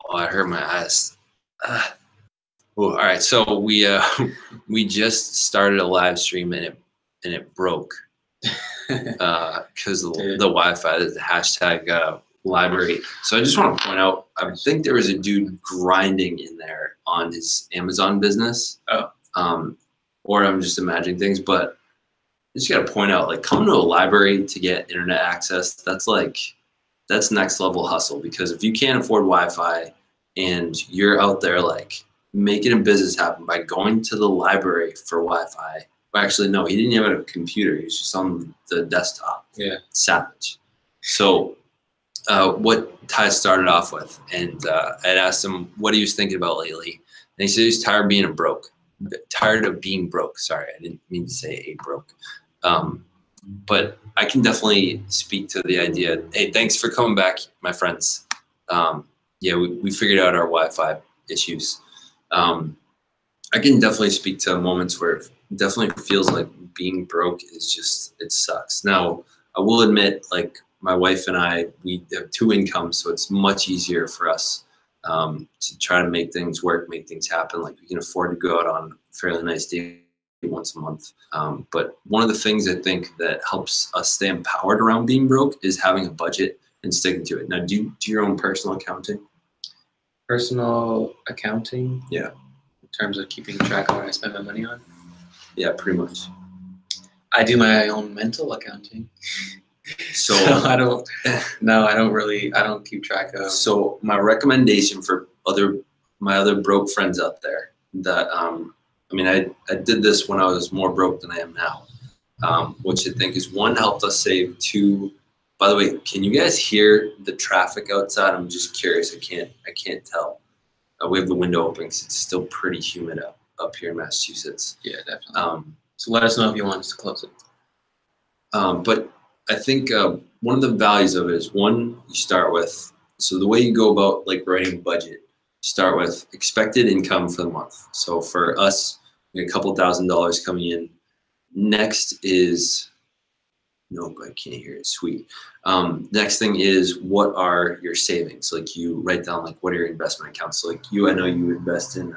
Oh, I hurt my eyes. All right, so we we just started a live stream and it broke because the Wi-Fi, the hashtag library. So I just want to point out, I think there was a dude grinding in there on his Amazon business. Or I'm just imagining things, but I just got to point out, like, coming to a library to get internet access, that's next level hustle, because if you can't afford Wi-Fi and you're out there like making a business happen by going to the library for Wi-Fi. Well, actually, no, he didn't even have a computer. He was just on the desktop. Yeah. Savage. So what Ty started off with, and I'd asked him what he was thinking about lately. And he said he's tired of being broke. Sorry, I didn't mean to say broke. But I can definitely speak to the idea. Hey, thanks for coming back, my friends. Yeah, we figured out our Wi-Fi issues. I can definitely speak to moments where it definitely feels like being broke is just, it sucks. Now, I will admit, like, my wife and I, we have 2 incomes, so it's much easier for us to try to make things work, make things happen. Like, we can afford to go out on a fairly nice day once a month. But one of the things I think that helps us stay empowered around being broke is having a budget and sticking to it. Now, do you do your own personal accounting? Personal accounting? Yeah. In terms of keeping track of what I spend my money on? Yeah, pretty much. I do my own mental accounting. So I don't keep track of. So my recommendation for my other broke friends out there that, I did this when I was more broke than I am now, which I think is, 1, helped us save. 2, by the way, can you guys hear the traffic outside? I'm just curious. I can't tell. We have the window open because it's still pretty humid up here in Massachusetts. Yeah, definitely. So let us know if you want us to close it. But I think one of the values of it is, 1, you start with, so the way you go about like writing a budget, start with expected income for the month. So for us, we had a couple $1,000s coming in. Next is, nope, I can't hear it. Sweet. Next thing is, what are your savings? Like, you write down, like, what are your investment accounts? So like I know you invest in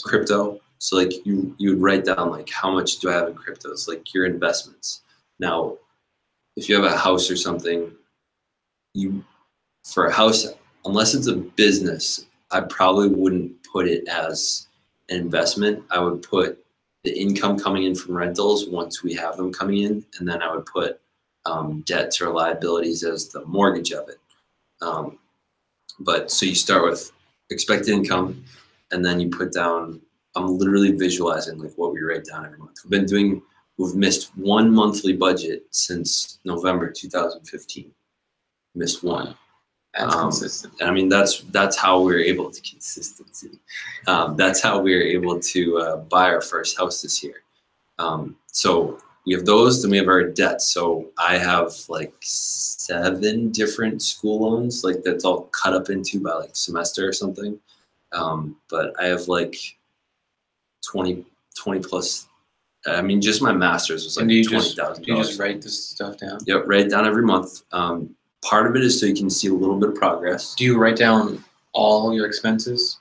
crypto. So like you would write down, like, how much do I have in cryptos? Like, your investments. Now, if you have a house or something, for a house, unless it's a business, I probably wouldn't put it as an investment. I would put the income coming in from rentals once we have them coming in, and then I would put debts or liabilities as the mortgage of it. But so you start with expected income, and then you put down, I'm literally visualizing like what we write down every month. We've missed 1 monthly budget since November 2015. Missed 1. That's consistent. And I mean, that's how we were able to consistency. That's how we were able to buy our first house this year. So we have those, then we have our debts. So I have like 7 different school loans, like that's all cut up into by like semester or something. But I have like 20 plus. I mean, just my master's was like $20,000. Do you just write this stuff down? Yep, write it down every month. Part of it is so you can see a little bit of progress. Do you write down all your expenses,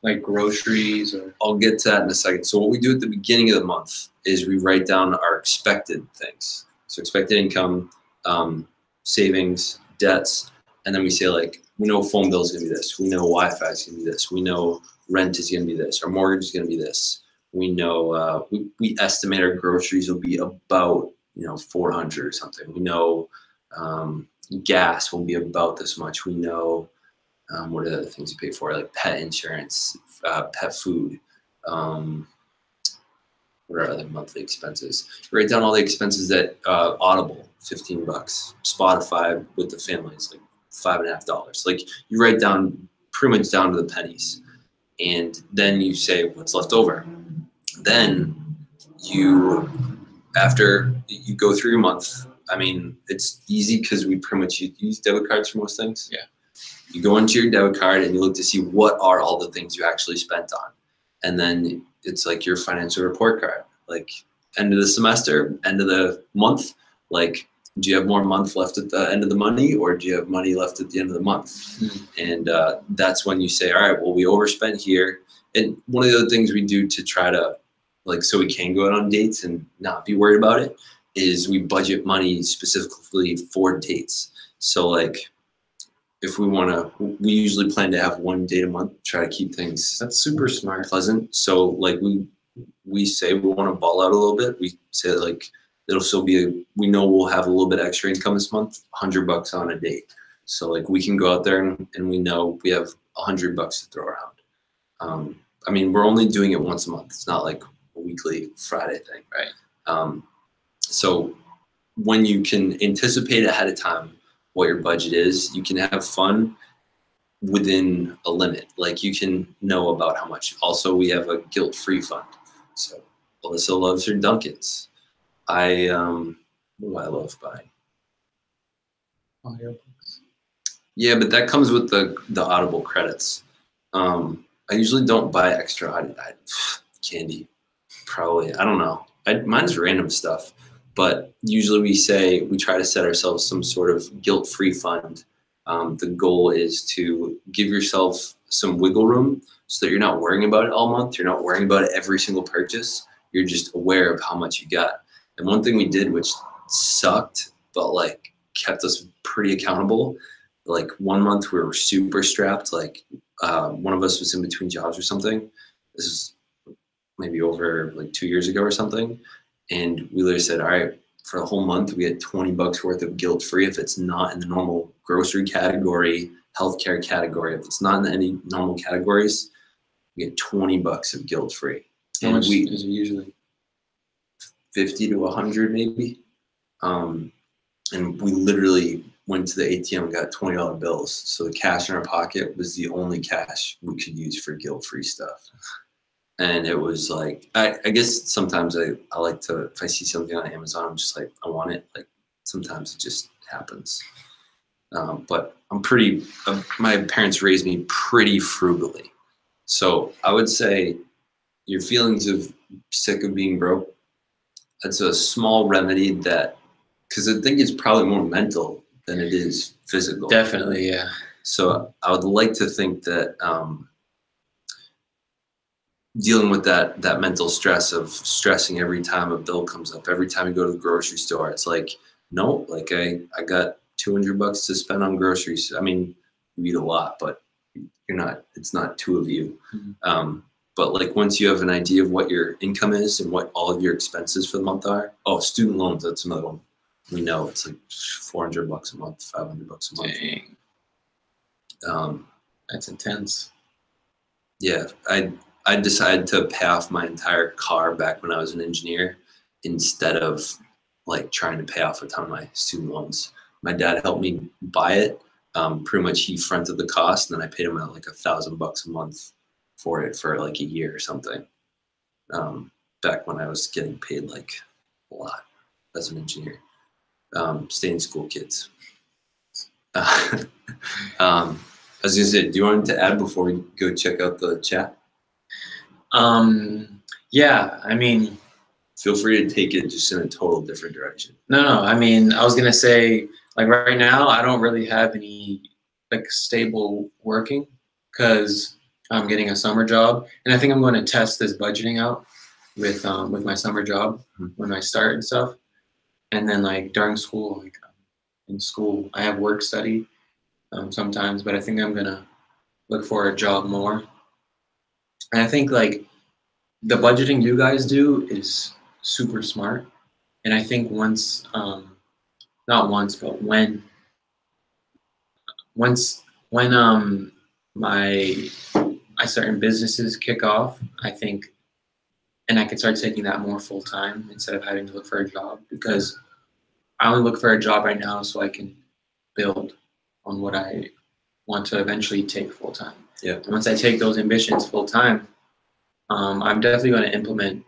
like groceries or? I'll get to that in a second. So what we do at the beginning of the month is we write down our expected things. So expected income, savings, debts, and then we say, like, we know phone bill is going to be this. We know Wi-Fi is going to be this. We know rent is going to be this. Our mortgage is going to be this. We know we estimate our groceries will be about 400 or something. We know gas will be about this much. We know what are the other things you pay for, like pet insurance, pet food. What are other monthly expenses? You write down all the expenses that Audible, $15. Spotify with the family is like $5.50. Like, you write down pretty much down to the pennies, and then you say what's left over. Then after you go through your month. I mean, it's easy because we pretty much use debit cards for most things. Yeah. You go into your debit card and you look to see what are all the things you actually spent on. And then it's like your financial report card, like end of the semester, end of the month, like do you have more month left at the end of the money, or do you have money left at the end of the month? And that's when you say, all right, well, we overspent here. And one of the other things we do to try to, like, so we can go out on dates and not be worried about it, is we budget money specifically for dates. So like, if we we usually plan to have one date a month, try to keep things That's super smart. pleasant. So like we say we want to ball out a little bit. We say like, it'll still be, we know we'll have a little bit extra income this month, $100 on a date. So like we can go out there and we know we have $100 to throw around. I mean, we're only doing it once a month. It's not like a weekly Friday thing. Right. So when you can anticipate ahead of time what your budget is, you can have fun within a limit. Like you can know about how much. Also, we have a guilt-free fund. So Alyssa loves her Dunkins. What do I love buying? Audiobooks. Yeah, but that comes with the Audible credits. I usually don't buy extra candy. Probably, I don't know. Mine's random stuff, but usually we try to set ourselves some sort of guilt-free fund. The goal is to give yourself some wiggle room so that you're not worrying about it all month. You're not worrying about it every single purchase. You're just aware of how much you got. And one thing we did, which sucked, but like kept us pretty accountable, like one month we were super strapped. Like one of us was in between jobs or something. This is maybe over like 2 years ago or something. And we literally said, all right, for the whole month, we get $20 worth of guilt-free. If it's not in the normal grocery category, healthcare category, if it's not in any normal categories, we get $20 of guilt-free. How much is it usually? 50 to 100 maybe. And we literally went to the ATM and got $20 bills. So the cash in our pocket was the only cash we could use for guilt-free stuff. And it was like, I guess sometimes I like to, if I see something on Amazon, I'm just like, I want it. Like sometimes it just happens. But my parents raised me pretty frugally. So I would say your feelings of sick of being broke, that's a small remedy because I think it's probably more mental than it is physical. Definitely, yeah. So I would like to think that dealing with that mental stress of stressing every time a bill comes up, every time you go to the grocery store, it's like, no, like I got $200 to spend on groceries. I mean, you eat a lot, but it's not two of you. Mm-hmm. But like once you have an idea of what your income is and what all of your expenses for the month are, student loans, that's another one. We know it's like $400 a month, $500 a month. Dang. That's intense. Yeah, I decided to pay off my entire car back when I was an engineer instead of like trying to pay off a ton of my student loans. My dad helped me buy it. Pretty much he fronted the cost, and then I paid him out like $1,000 a month for it for like a year or something. Back when I was getting paid like a lot as an engineer. Stay in school, kids. I was gonna say, do you want to add before we go check out the chat? Yeah, I mean, feel free to take it just in a total different direction. No, I mean, I was gonna say, like right now, I don't really have any like stable working because I'm getting a summer job, and I think I'm going to test this budgeting out with my summer job when I start and stuff. And then like during school, like in school, I have work study sometimes, but I think I'm gonna look for a job more. And I think like the budgeting you guys do is super smart. And I think once, not once, but when my certain businesses kick off, I think, and I can start taking that more full time instead of having to look for a job, because I only look for a job right now so I can build on what I want to eventually take full time. Yeah. And once I take those ambitions full time, I'm definitely going to implement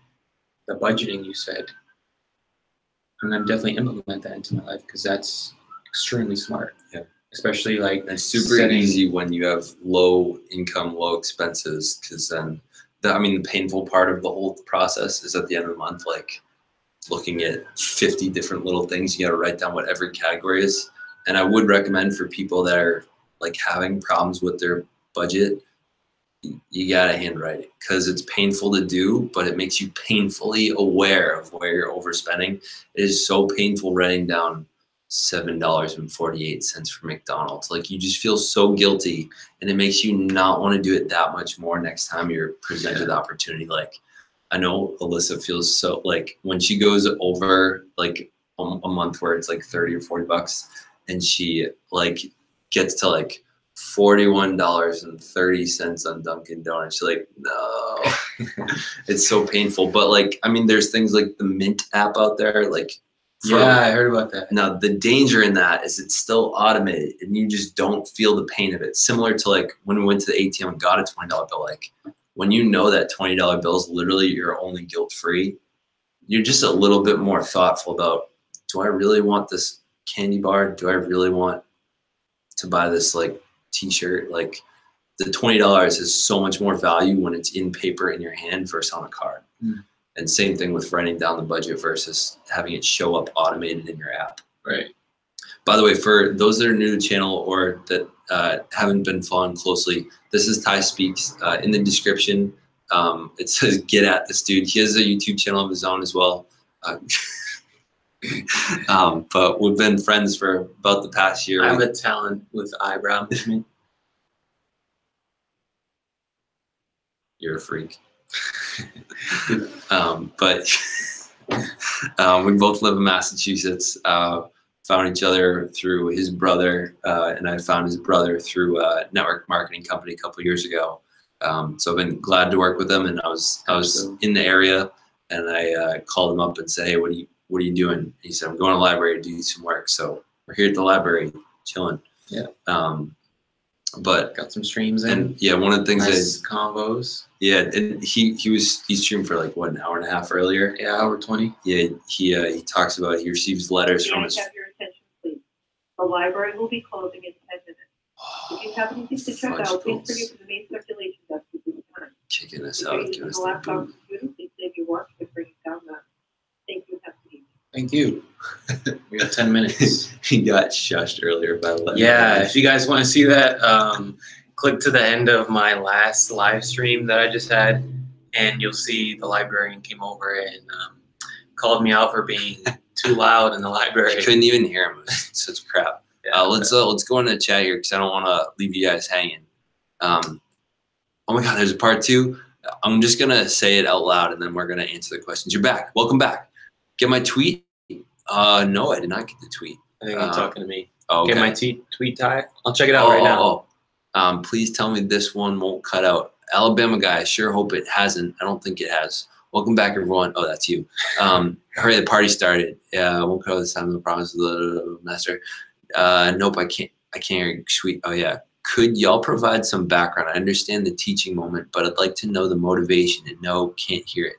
the budgeting you said. I'm going to definitely implement that into my life because that's extremely smart. Yeah. Especially like it's super easy when you have low income, low expenses, because then the painful part of the whole process is at the end of the month, like looking at 50 different little things. You got to write down what every category is. And I would recommend for people that are like having problems with their budget, you got to handwrite it because it's painful to do, but it makes you painfully aware of where you're overspending. It is so painful writing down $7.48 for McDonald's. Like, you just feel so guilty, and it makes you not want to do it that much more next time you're presented the opportunity. Like, I know Alyssa feels so, like, when she goes over like a month where it's like 30 or 40 bucks and she like gets to like $41.30 on Dunkin' Donuts. She's like, no, it's so painful. But like, I mean, there's things like the Mint app out there. Like, yeah, I heard about that. Now, the danger in that is it's still automated and you just don't feel the pain of it. Similar to like when we went to the ATM and got a $20 bill, like when you know that $20 bill is literally your only guilt-free, you're just a little bit more thoughtful about, do I really want this candy bar? Do I really want to buy this like t-shirt? Like, the $20 has so much more value when it's in paper in your hand versus on a card. And same thing with writing down the budget versus having it show up automated in your app. Right. By the way, for those that are new to the channel or that haven't been following closely, this is Ty Speaks. In the description, it says get at this dude. He has a YouTube channel of his own as well. But we've been friends for about the past year. I have a talent with eyebrows. You're a freak. But we both live in Massachusetts. Found each other through his brother, and I found his brother through a network marketing company a couple of years ago. So I've been glad to work with him. And I was in the area, and I called him up and said, "Hey, what are you doing?" He said, "I'm going to the library to do some work." So we're here at the library, chilling. Yeah. But got some streams in. And yeah, one of the things nice combos. Yeah, and he streamed for like what, an hour and a half earlier. Yeah, hour 20. Yeah, he talks about he receives letters from his. Have your attention, please. The library will be closing in 10 minutes. If you have anything to check out, please bring it to the main circulation desk at this time. Kicking us out, giving us the the laptop boot. students, please save your work and bring it down now. Thank you. Have a good evening. Thank you. We got 10 minutes. He got shushed earlier by letter. Yeah, if you guys want to see that, click to the end of my last live stream that I just had, and you'll see the librarian came over and called me out for being too loud in the library. I couldn't even hear him. It was such crap. Yeah, let's go into the chat here because I don't want to leave you guys hanging. Oh my God, there's a part 2. I'm just gonna say it out loud and then we're gonna answer the questions. You're back. Welcome back. Get my tweet? No, I did not get the tweet. I think you're talking to me. Oh, okay. Get my tweet tie? I'll check it out right now. Please tell me this one won't cut out. Alabama guy, I sure hope it hasn't. I don't think it has. Welcome back, everyone. Oh, that's you. Hurry, the party started. Yeah, I won't cut out this time. The promise of the master. Nope, I can't hear you. Sweet. Oh, yeah. Could y'all provide some background? I understand the teaching moment, but I'd like to know the motivation. And no, can't hear it.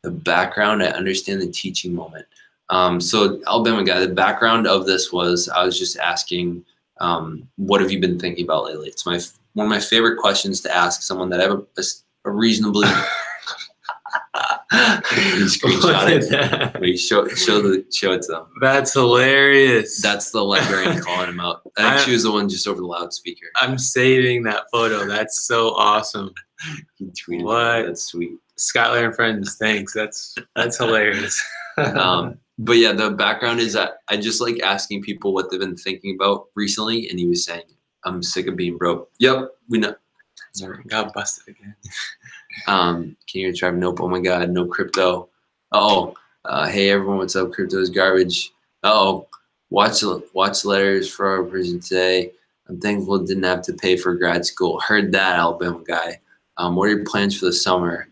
The background, I understand the teaching moment. So Alabama guy, the background of this was I was just asking, what have you been thinking about lately? It's one of my favorite questions to ask someone that I have a reasonably screenshot it. Wait, show it to them. That's hilarious. That's the librarian calling him out. I think she was the one just over the loudspeaker. I'm saving that photo. That's so awesome. He tweeted what? That's sweet. Skylar and friends, thanks. That's hilarious. But yeah, the background is that I just like asking people what they've been thinking about recently, and he was saying, "I'm sick of being broke." Yep, we know. Sorry, got busted again. Can you drive? Nope. Oh my God, no crypto. Hey everyone, what's up? Crypto is garbage. Watch letters for our prison today. I'm thankful I didn't have to pay for grad school. Heard that, Alabama guy. What are your plans for the summer?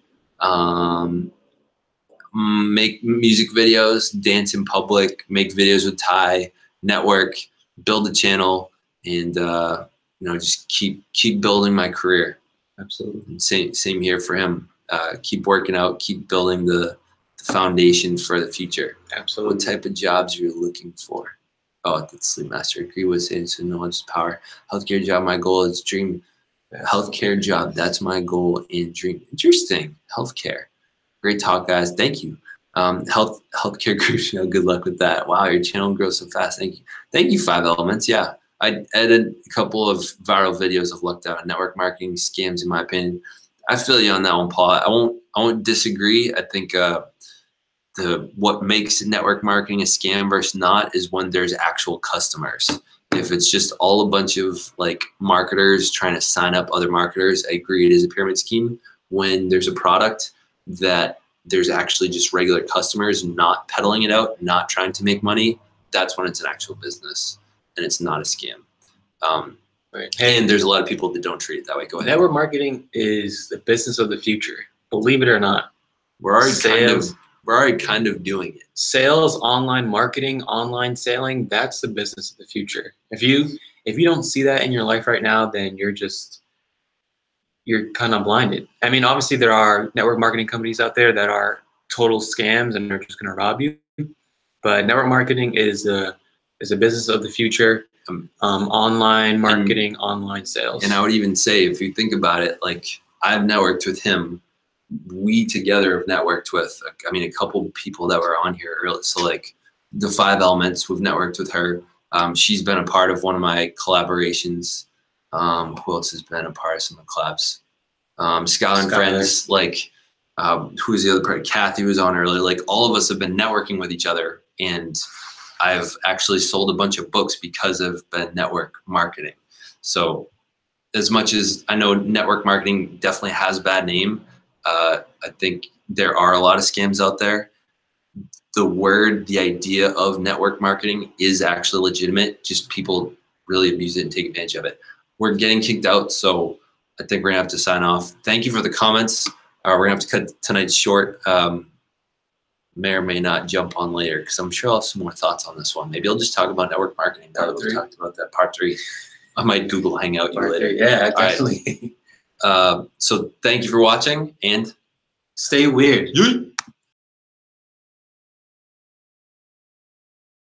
Make music videos, dance in public, make videos with Ty, network, build a channel, and just keep building my career. Absolutely. Same here for him. Keep working out, keep building the foundation for the future. Absolutely. What type of jobs are you looking for? Oh, that's Sleep Master. Agree with saying so knowledge power. Healthcare job, my goal is dream. Healthcare job, that's my goal and dream. Interesting. Healthcare. Great talk, guys. Thank you. Healthcare groups, good luck with that. Wow, your channel grows so fast. Thank you, 5 Elements. Yeah, I edited a couple of viral videos of looked at network marketing scams. In my opinion, I feel you on that one, Paul. I won't disagree. I think what makes network marketing a scam versus not is when there's actual customers. If it's just all a bunch of like marketers trying to sign up other marketers, I agree it is a pyramid scheme. When there's a product that there's actually just regular customers not peddling it out, not trying to make money, that's when it's an actual business and it's not a scam. Right. And there's a lot of people that don't treat it that way. Go ahead. Network marketing is the business of the future. Believe it or not. We're already kind of doing it. Sales, online marketing, online selling, that's the business of the future. If you don't see that in your life right now, then you're kind of blinded. I mean, obviously there are network marketing companies out there that are total scams and they're just going to rob you. But network marketing is a business of the future. Online marketing, online sales. And I would even say, if you think about it, like I've networked with him. We together have networked with, a couple of people that were on here earlier. So like the 5 Elements, we've networked with her. She's been a part of one of my collaborations. Who else has been a part of some of the collabs? Skylar and Friends, like who's the other part? Kathy was on earlier. Like all of us have been networking with each other, and I've actually sold a bunch of books because of network marketing. So as much as I know network marketing definitely has a bad name, I think there are a lot of scams out there. The idea of network marketing is actually legitimate. Just people really abuse it and take advantage of it. We're getting kicked out, so I think we're gonna have to sign off. Thank you for the comments. We're gonna have to cut tonight's short. May or may not jump on later because I'm sure I'll have some more thoughts on this one. Maybe I'll just talk about network marketing. We talked about that part 3. I might Google Hangout you later. Yeah, definitely. So thank you for watching and stay weird.